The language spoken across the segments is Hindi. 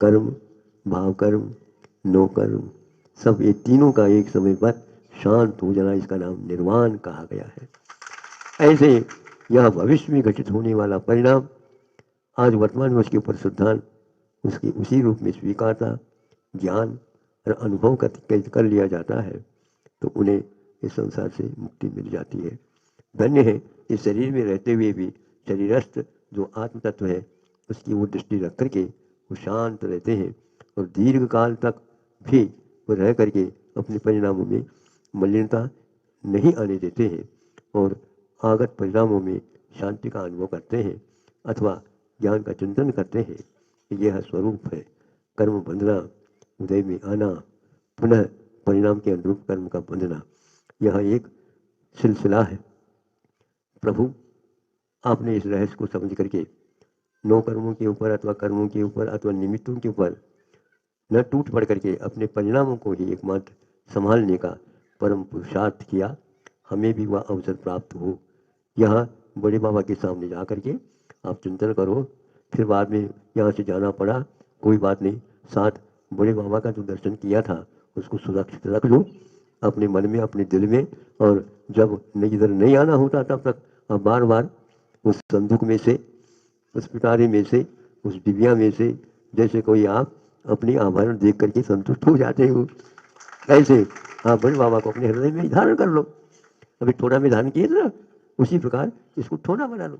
कर्म, भाव कर्म, नो कर्म, सब ये तीनों का एक समय पर शांत हो जाना, इसका नाम निर्वाण कहा गया है। ऐसे यह भविष्य में घटित होने वाला परिणाम आज वर्तमान में उसके ऊपर श्रद्धान उसके उसी रूप में स्वीकारता, ज्ञान और अनुभव कर लिया जाता है तो उन्हें इस संसार से मुक्ति मिल जाती है। धन्य है इस शरीर में रहते हुए भी शरीरस्थ जो आत्म तत्व है उसकी वो दृष्टि रख करके वो शांत रहते हैं और दीर्घ काल तक भी वो रह करके अपने परिणामों में मलिनता नहीं आने देते हैं और आगत परिणामों में शांति का अनुभव करते हैं अथवा ज्ञान का चिंतन करते हैं। यह स्वरूप है कर्म बंधना, उदय में आना, पुनः परिणाम के अनुरूप कर्म का बंधना, यह एक सिलसिला है। प्रभु आपने इस रहस्य को समझ करके नौ कर्मों के ऊपर अथवा कर्मों के ऊपर अथवा निमित्तों के ऊपर न टूट पड़ करके अपने परिणामों को ही एकमात्र संभालने का परम पुरुषार्थ किया। हमें भी वह अवसर प्राप्त हो। यहाँ बड़े बाबा के सामने जा करके आप चिंतन करो, फिर बाद में यहाँ से जाना पड़ा, कोई बात नहीं, साथ बड़े बाबा का जो दर्शन किया था उसको सुरक्षित रख लो अपने मन में, अपने दिल में, और जब इधर नहीं आना होता तब तक आप बार बार उस संदूक में से, उस पिटारे में से, उस डिबिया में से जैसे कोई आप अपनी आभरण देख करके संतुष्ट हो जाते हो, ऐसे आप बड़े बाबा को अपने हृदय में धारण कर लो। अभी ठोना में धारण किए ना, उसी प्रकार इसको ठोना बना लो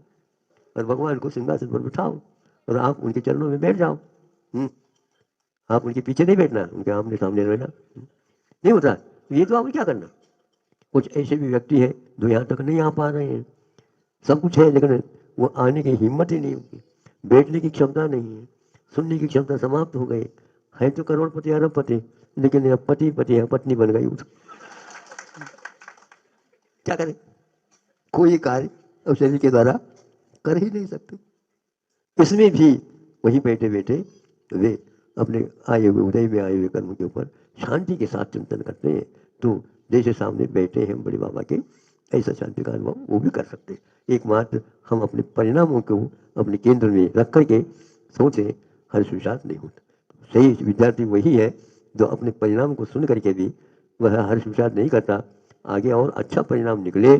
और भगवान को सिंहासन पर बिठाओ और आप उनके चरणों में बैठ जाओ। आप उनके पीछे नहीं बैठना, उनके आमने सामने रहना। नहीं होता ये तो आप क्या करना। कुछ ऐसे भी व्यक्ति हैं जो यहाँ तक नहीं आ पा रहे हैं, सब कुछ है लेकिन वो आने की हिम्मत ही नहीं होती, बैठने की क्षमता नहीं है, सुनने की क्षमता समाप्त हो गई है। तो करोड़पति अरबपति, लेकिन अब पति पति है पत्नी बन गई, क्या करें। कोई कार्य अब शरीर के द्वारा कर ही नहीं सकते। इसमें भी वहीं बैठे बैठे वे अपने आए हुए उदय में आए हुए कर्म के ऊपर शांति के साथ चिंतन करते हैं तो जैसे सामने बैठे हैं बड़े बाबा के, ऐसा शांति का अनुभव वो भी कर सकते हैं। एकमात्र हम अपने परिणामों को अपने केंद्र में रख करके सोचे, हर्ष विषाद नहीं होता। सही विद्यार्थी वही है जो अपने परिणाम को सुन करके भी वह हर्ष विषाद नहीं करता, आगे और अच्छा परिणाम निकले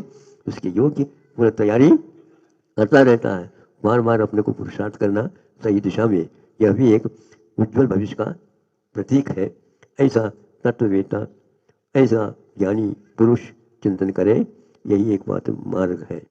उसके योग्य पूरा तैयारी करता रहता है। बार बार अपने को पुरुषार्थ करना सही दिशा में, यह भी एक उज्जवल भविष्य का प्रतीक है। ऐसा तत्ववेता, ऐसा ज्ञानी पुरुष चिंतन करे, यही एकमात्र मार्ग है।